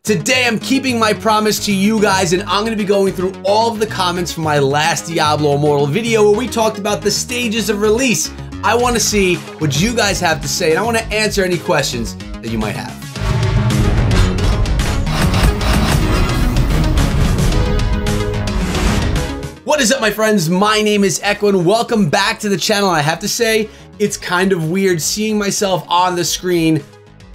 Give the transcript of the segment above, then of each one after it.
Today I'm keeping my promise to you guys, and I'm going to be going through all of the comments from my last Diablo Immortal video where we talked about the stages of release. I want to see what you guys have to say, and I want to answer any questions that you might have. What is up, my friends? My name is Echo, and welcome back to the channel. I have to say, it's kind of weird seeing myself on the screen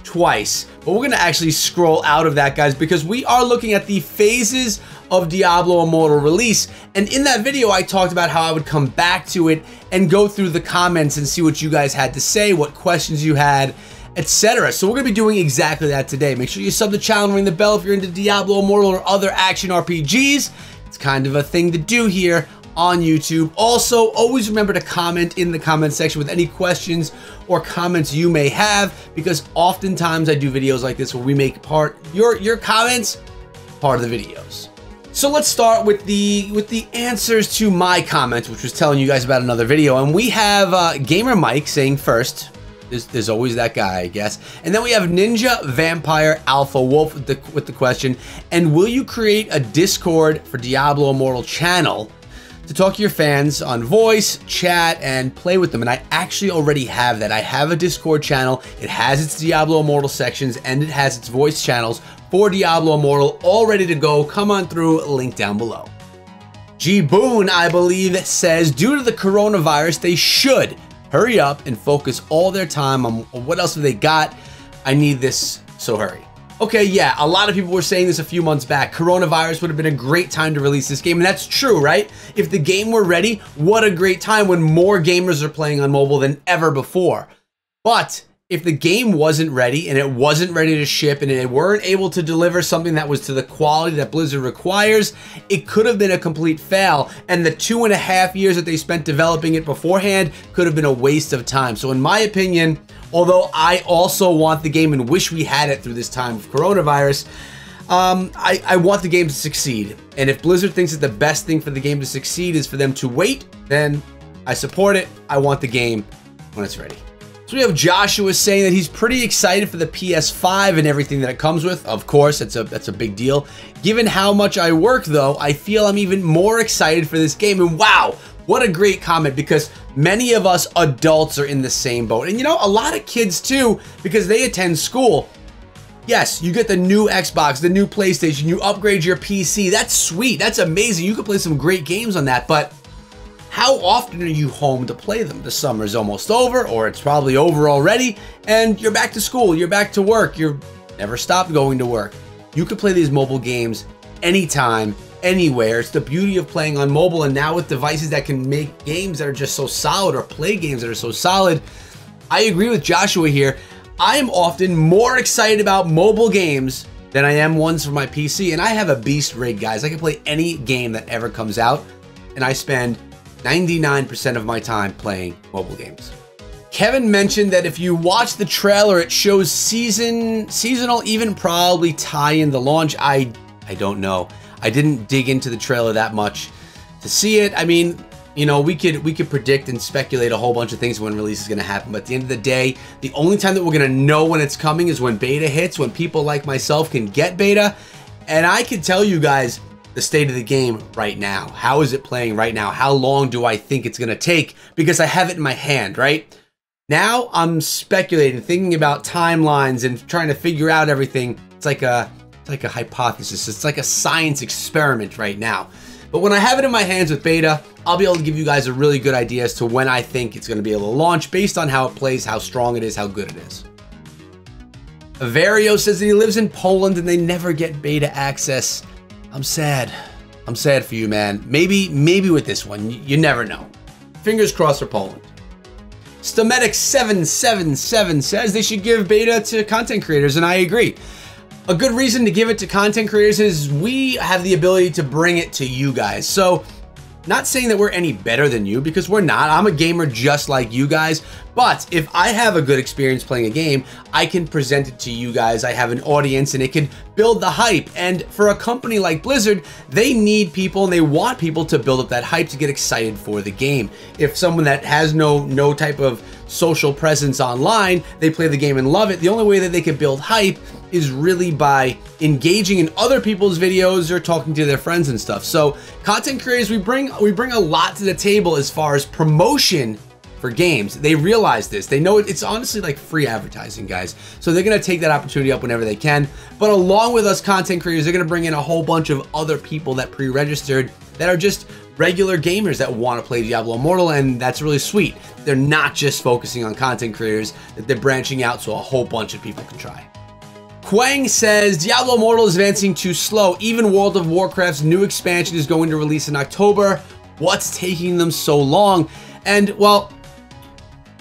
twice, but we're gonna actually scroll out of that, guys, because we are looking at the phases of Diablo Immortal release. And in that video, I talked about how I would come back to it and go through the comments and see what you guys had to say, what questions you had, etc. So we're gonna be doing exactly that today. Make sure you sub the channel and ring the bell if you're into Diablo Immortal or other action RPGs. It's kind of a thing to do here on YouTube. Also, always remember to comment in the comment section with any questions or comments you may have, because oftentimes I do videos like this where we make your comments part of the videos. So let's start with the answers to my comments, which was telling you guys about another video. And we have Gamer Mike saying first, there's always that guy, I guess. And then we have Ninja Vampire Alpha Wolf with the question, and will you create a Discord for Diablo Immortal channel to talk to your fans on voice, chat, and play with them? And I actually already have that. I have a Discord channel. It has its Diablo Immortal sections, and it has its voice channels for Diablo Immortal all ready to go. Come on through, link down below. G Boone, I believe, says, due to the coronavirus, they should hurry up and focus all their time on what else have they got. I need this, so hurry. Okay, yeah, a lot of people were saying this a few months back. Coronavirus would have been a great time to release this game, and that's true, right? If the game were ready, what a great time when more gamers are playing on mobile than ever before. But if the game wasn't ready, and it wasn't ready to ship, and they weren't able to deliver something that was to the quality that Blizzard requires, it could have been a complete fail, and the 2.5 years that they spent developing it beforehand could have been a waste of time. So in my opinion, although I also want the game and wish we had it through this time of coronavirus, I want the game to succeed. And if Blizzard thinks that the best thing for the game to succeed is for them to wait, then I support it. I want the game when it's ready. So we have Joshua saying that he's pretty excited for the PS5 and everything that it comes with. Of course, that's a big deal. Given how much I work, though, I feel I'm even more excited for this game. And wow, what a great comment, because many of us adults are in the same boat. And you know, a lot of kids too, because they attend school. Yes, you get the new Xbox, the new PlayStation, you upgrade your PC. That's sweet. That's amazing. You can play some great games on that, but how often are you home to play them? The summer's almost over, or it's probably over already, and you're back to school, you're back to work, you're never stopped going to work. You can play these mobile games anytime, anywhere. It's the beauty of playing on mobile, and now with devices that can make games that are just so solid, or play games that are so solid. I agree with Joshua here. I am often more excited about mobile games than I am ones for my PC, and I have a beast rig, guys. I can play any game that ever comes out, and I spend 99% of my time playing mobile games. Kevin mentioned that if you watch the trailer, it shows seasonal, even probably tie in the launch. I don't know. I didn't dig into the trailer that much to see it. I mean, you know, we could predict and speculate a whole bunch of things when release is going to happen, but at the end of the day, the only time that we're going to know when it's coming is when beta hits, when people like myself can get beta. And I can tell you guys the state of the game right now. How is it playing right now? How long do I think it's gonna take? Because I have it in my hand, right? Now I'm speculating, thinking about timelines and trying to figure out everything. It's like a hypothesis. It's like a science experiment right now. But when I have it in my hands with beta, I'll be able to give you guys a really good idea as to when I think it's gonna be able to launch based on how it plays, how strong it is, how good it is. Avario says that he lives in Poland and they never get beta access. I'm sad. I'm sad for you, man. Maybe with this one, you never know. Fingers crossed for Poland. Stomedic777 says they should give beta to content creators, and I agree. A good reason to give it to content creators is we have the ability to bring it to you guys. So, not saying that we're any better than you, because we're not. I'm a gamer just like you guys. But if I have a good experience playing a game, I can present it to you guys. I have an audience, and it can build the hype. And for a company like Blizzard, they need people, and they want people to build up that hype to get excited for the game. If someone that has no type of social presence online, they play the game and love it, the only way that they can build hype is really by engaging in other people's videos or talking to their friends and stuff. So content creators, we bring a lot to the table as far as promotion for games. They realize this. They know it's honestly like free advertising, guys. So they're going to take that opportunity up whenever they can. But along with us content creators, they're going to bring in a whole bunch of other people that pre-registered that are just regular gamers that want to play Diablo Immortal, and that's really sweet. They're not just focusing on content creators, that they're branching out so a whole bunch of people can try. Quang says, Diablo Immortal is advancing too slow. Even World of Warcraft's new expansion is going to release in October. What's taking them so long? And, well,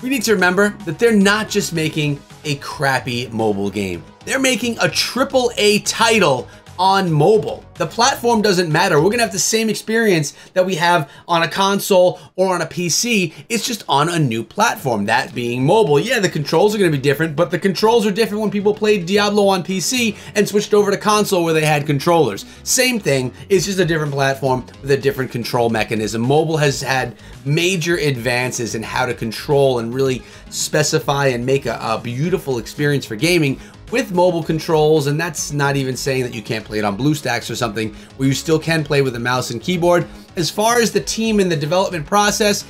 we need to remember that they're not just making a crappy mobile game. They're making a AAA title on mobile. The platform doesn't matter. We're gonna have the same experience that we have on a console or on a PC. It's just on a new platform, that being mobile. Yeah, the controls are gonna be different, but the controls are different when people played Diablo on PC and switched over to console where they had controllers. Same thing, it's just a different platform with a different control mechanism. Mobile has had major advances in how to control and really specify and make a beautiful experience for gaming with mobile controls, and that's not even saying that you can't play it on BlueStacks or something, where you still can play with a mouse and keyboard. As far as the team and the development process,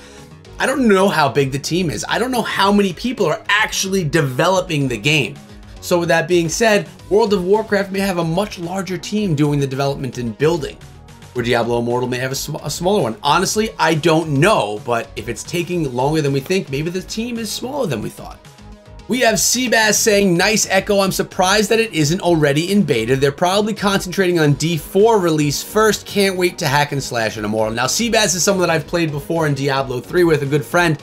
I don't know how big the team is. I don't know how many people are actually developing the game. So with that being said, World of Warcraft may have a much larger team doing the development and building, where Diablo Immortal may have a smaller one. Honestly, I don't know, but if it's taking longer than we think, maybe the team is smaller than we thought. We have Seabass saying, nice Echo, I'm surprised that it isn't already in beta. They're probably concentrating on D4 release first. Can't wait to hack and slash in Immortal. Now, Seabass is someone that I've played before in Diablo 3 with, a good friend.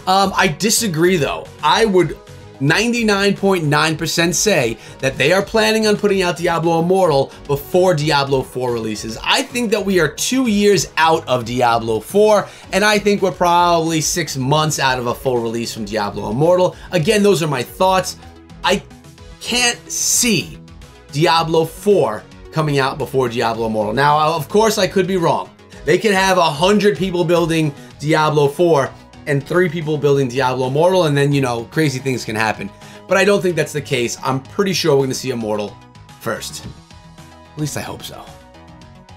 I disagree though. I would 99.9% say that they are planning on putting out Diablo Immortal before Diablo 4 releases. I think that we are 2 years out of Diablo 4, and I think we're probably 6 months out of a full release from Diablo Immortal. Again, those are my thoughts. I can't see Diablo 4 coming out before Diablo Immortal. Now, of course, I could be wrong. They could have 100 people building Diablo 4 and 3 people building Diablo Immortal, and then, you know, crazy things can happen. But I don't think that's the case. I'm pretty sure we're gonna see Immortal first. At least I hope so.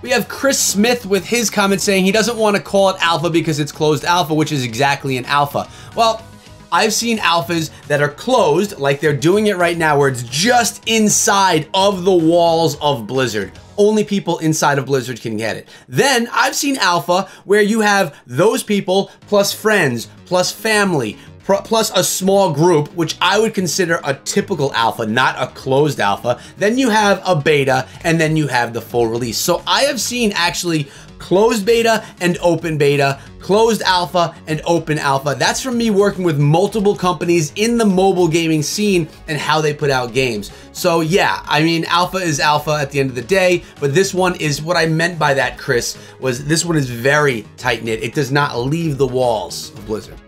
We have Chris Smith with his comment saying he doesn't want to call it alpha because it's closed alpha, which is exactly an alpha. Well, I've seen alphas that are closed, like they're doing it right now, where it's just inside of the walls of Blizzard. Only people inside of Blizzard can get it. Then I've seen alpha where you have those people plus friends, plus family, plus a small group, which I would consider a typical alpha, not a closed alpha. Then you have a beta, and then you have the full release. So I have seen actually closed beta and open beta, closed alpha and open alpha. That's from me working with multiple companies in the mobile gaming scene and how they put out games. So yeah, I mean, alpha is alpha at the end of the day, but this one is what I meant by that, Chris, was this one is very tight-knit. It does not leave the walls of Blizzard.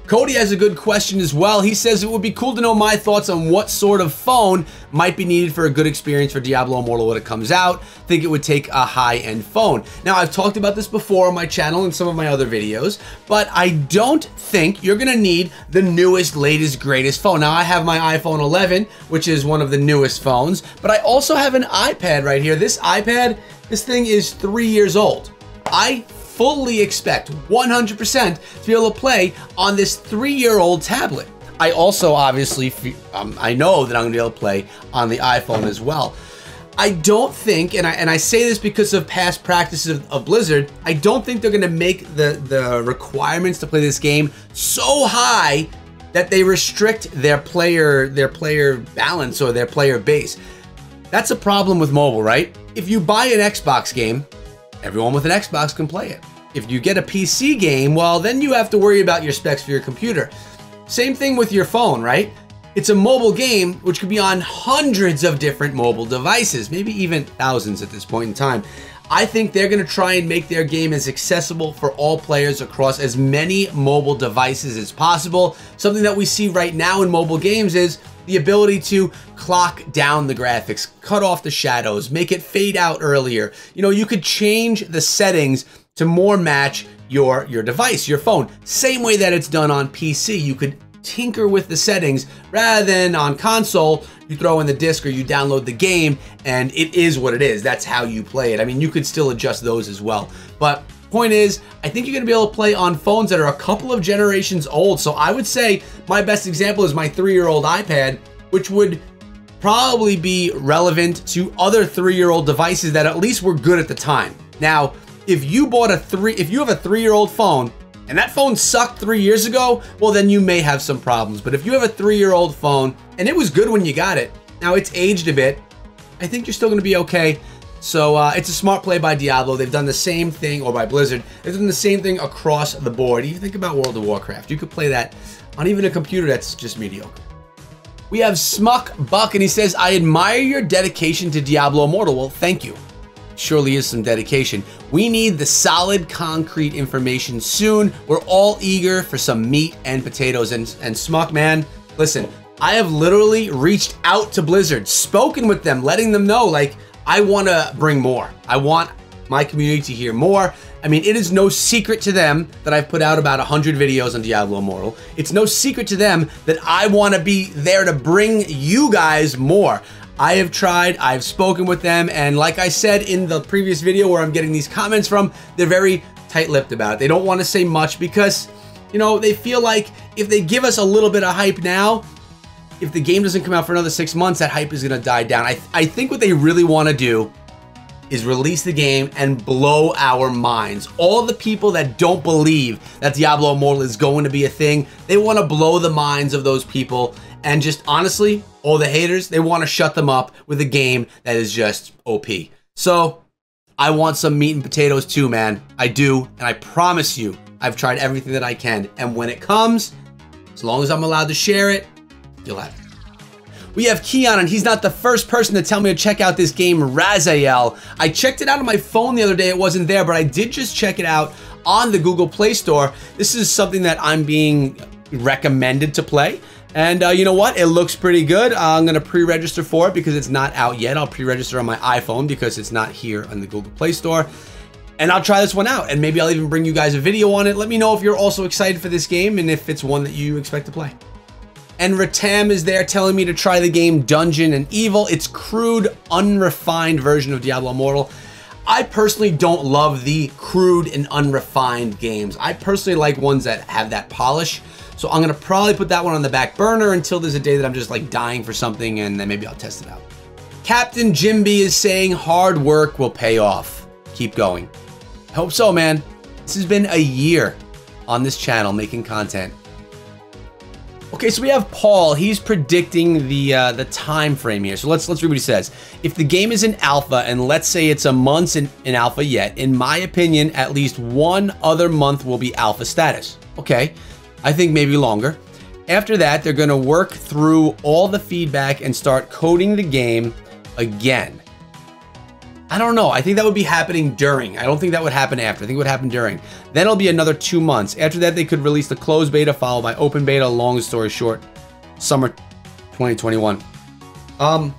Cody has a good question as well. He says it would be cool to know my thoughts on what sort of phone might be needed for a good experience for Diablo Immortal when it comes out. Think it would take a high-end phone. Now, I've talked about this before on my channel and some of my other videos, but I don't think you're gonna need the newest, latest, greatest phone. Now, I have my iPhone 11, which is one of the newest phones, but I also have an iPad right here. This iPad, this thing is 3 years old. I fully expect 100% to be able to play on this 3-year-old tablet. I also obviously, I know that I'm gonna be able to play on the iPhone as well. I don't think, and I say this because of past practices of Blizzard, I don't think they're gonna make the requirements to play this game so high that they restrict their player balance or their player base. That's a problem with mobile, right? If you buy an Xbox game, everyone with an Xbox can play it. If you get a PC game, well, then you have to worry about your specs for your computer. Same thing with your phone, right? It's a mobile game, which could be on hundreds of different mobile devices, maybe even thousands at this point in time. I think they're gonna try and make their game as accessible for all players across as many mobile devices as possible. Something that we see right now in mobile games is the ability to clock down the graphics, cut off the shadows, make it fade out earlier. You know, you could change the settings to more match your device, your phone. Same way that it's done on PC. You could tinker with the settings rather than on console, you throw in the disc or you download the game and it is what it is. That's how you play it. I mean, you could still adjust those as well. But point is, I think you're gonna be able to play on phones that are a couple of generations old. So I would say my best example is my 3-year-old iPad, which would probably be relevant to other 3-year-old devices that at least were good at the time. Now, if you have a 3-year-old phone and that phone sucked 3 years ago, well then you may have some problems. But if you have a 3-year-old phone and it was good when you got it, now it's aged a bit, I think you're still gonna be okay. So it's a smart play by Diablo. They've done the same thing, or by Blizzard. They've done the same thing across the board. You think about World of Warcraft. You could play that on even a computer that's just mediocre. We have Smuck Buck, and he says, I admire your dedication to Diablo Immortal. Well, thank you. Surely is some dedication. We need the solid, concrete information soon. We're all eager for some meat and potatoes. And Smuck, man, listen, I have literally reached out to Blizzard, spoken with them, letting them know, like, I want to bring more. I want my community to hear more. I mean, it is no secret to them that I've put out about 100 videos on Diablo Immortal. It's no secret to them that I want to be there to bring you guys more. I have tried, I've spoken with them, and like I said in the previous video where I'm getting these comments from, they're very tight-lipped about it. They don't want to say much because, you know, they feel like if they give us a little bit of hype now, if the game doesn't come out for another 6 months, that hype is going to die down. I think what they really want to do is release the game and blow our minds. All the people that don't believe that Diablo Immortal is going to be a thing, they want to blow the minds of those people. And just honestly, all the haters, they want to shut them up with a game that is just OP. So I want some meat and potatoes too, man. I do. And I promise you, I've tried everything that I can. And when it comes, as long as I'm allowed to share it, you'll have it. We have Keon, and he's not the first person to tell me to check out this game, Raziel. I checked it out on my phone the other day. It wasn't there, but I did just check it out on the Google Play Store. This is something that I'm being recommended to play. And you know what? It looks pretty good. I'm going to pre-register for it because it's not out yet. I'll pre-register on my iPhone because it's not here on the Google Play Store. And I'll try this one out, and maybe I'll even bring you guys a video on it. Let me know if you're also excited for this game and if it's one that you expect to play. And Ratam is there telling me to try the game Dungeon and Evil. It's crude, unrefined version of Diablo Immortal. I personally don't love the crude and unrefined games. I personally like ones that have that polish. So I'm gonna probably put that one on the back burner until there's a day that I'm just like dying for something, and then maybe I'll test it out. Captain Jimby is saying hard work will pay off. Keep going. I hope so, man. This has been a year on this channel making content. Okay, so we have Paul. He's predicting the time frame here. So let's read what he says. If the game is in alpha, and let's say it's a month in alpha yet, in my opinion, at least one other month will be alpha status. Okay, I think maybe longer. After that, they're going to work through all the feedback and start coding the game again. I don't know. I think that would be happening during. I don't think that would happen after. I think it would happen during. Then it'll be another 2 months. After that, they could release the closed beta followed by open beta. Long story short, summer 2021. I'm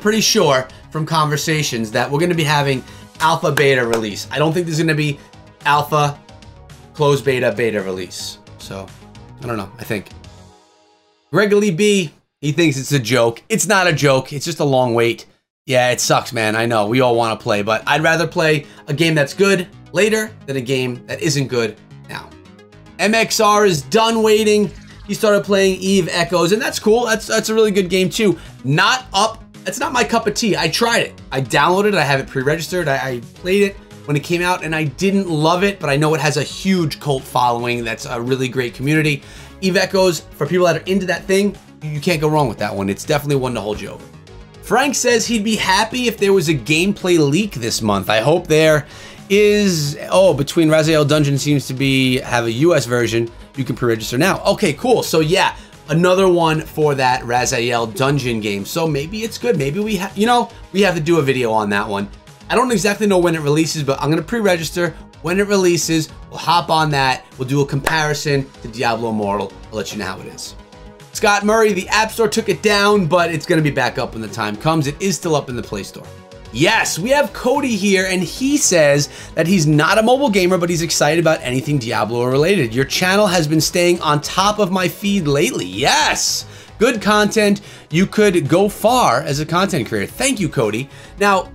pretty sure from conversations that we're going to be having alpha beta release. I don't think there's going to be alpha closed beta release. So I don't know. I think Gregory B, he thinks it's a joke. It's not a joke. It's just a long wait. Yeah, it sucks, man. I know. We all want to play, but I'd rather play a game that's good later than a game that isn't good now. MXR is done waiting. He started playing Eve Echoes, and that's cool. That's a really good game, too. Not up. That's not my cup of tea. I tried it. I downloaded it. I have it pre-registered. I played it when it came out, and I didn't love it, but I know it has a huge cult following. That's a really great community. Eve Echoes, for people that are into that thing, you can't go wrong with that one. It's definitely one to hold you over. Frank says he'd be happy if there was a gameplay leak this month. I hope there is. Oh, between Raziel Dungeon seems to have a US version. You can pre-register now. Okay, cool. So yeah, another one for that Raziel Dungeon game. So maybe it's good. Maybe we have, we have to do a video on that one. I don't exactly know when it releases, but I'm going to pre-register. When it releases, we'll hop on that. We'll do a comparison to Diablo Immortal. I'll let you know how it is. Scott Murray, the App Store took it down, but it's going to be back up when the time comes. It is still up in the Play Store. Yes, we have Cody here, and he says that he's not a mobile gamer, but he's excited about anything Diablo related. Your channel has been staying on top of my feed lately. Yes, good content. You could go far as a content creator. Thank you, Cody. Now,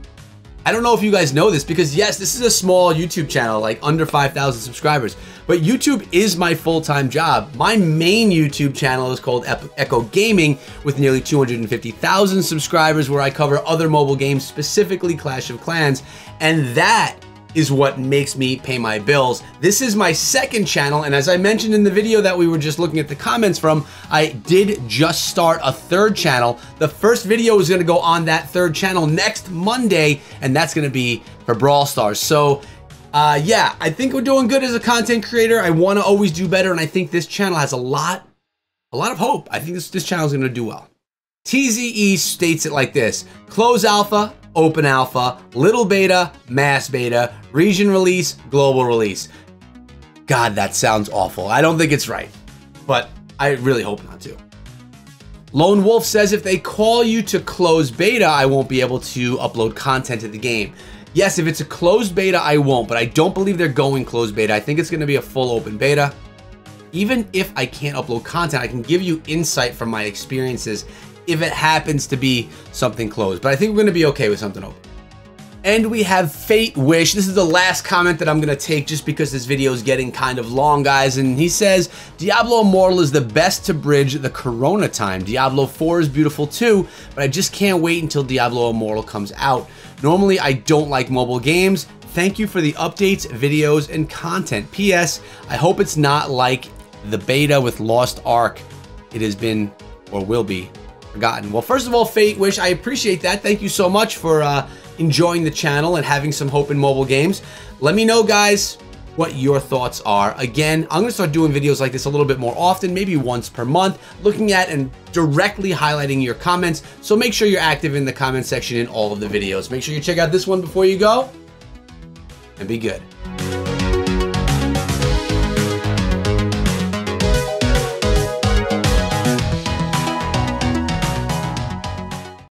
I don't know if you guys know this because yes, this is a small YouTube channel, like under 5,000 subscribers, but YouTube is my full-time job. My main YouTube channel is called ECHO Gaming with nearly 250,000 subscribers where I cover other mobile games, specifically Clash of Clans, and that is what makes me pay my bills. This is my second channel, and as I mentioned in the video that we were just looking at the comments from, I did just start a third channel. The first video is gonna go on that third channel next Monday, and that's gonna be for Brawl Stars. So yeah, I think we're doing good as a content creator. I wanna always do better, and I think this channel has a lot of hope. I think this channel is gonna do well. TZE states it like this: close alpha, open alpha, little beta, mass beta, region release, global release. God, that sounds awful. I don't think it's right, but I really hope not to. Lone Wolf says if they call you to close beta, I won't be able to upload content to the game. Yes, if it's a closed beta, I won't, but I don't believe they're going closed beta. I think it's gonna be a full open beta. Even if I can't upload content, I can give you insight from my experiences if it happens to be something closed, but I think we're gonna be okay with something open. And we have Fate Wish. This is the last comment that I'm gonna take just because this video is getting kind of long, guys. And he says, Diablo Immortal is the best to bridge the Corona time. Diablo 4 is beautiful too, but I just can't wait until Diablo Immortal comes out. Normally, I don't like mobile games. Thank you for the updates, videos, and content. P.S. I hope it's not like the beta with Lost Ark. It has been, or will be, forgotten. Well, first of all, Fate Wish, I appreciate that. Thank you so much for enjoying the channel and having some hope in mobile games. Let me know, guys, what your thoughts are. Again, I'm gonna start doing videos like this a little bit more often, maybe once per month, looking at and directly highlighting your comments. So make sure you're active in the comment section in all of the videos. Make sure you check out this one before you go, and be good.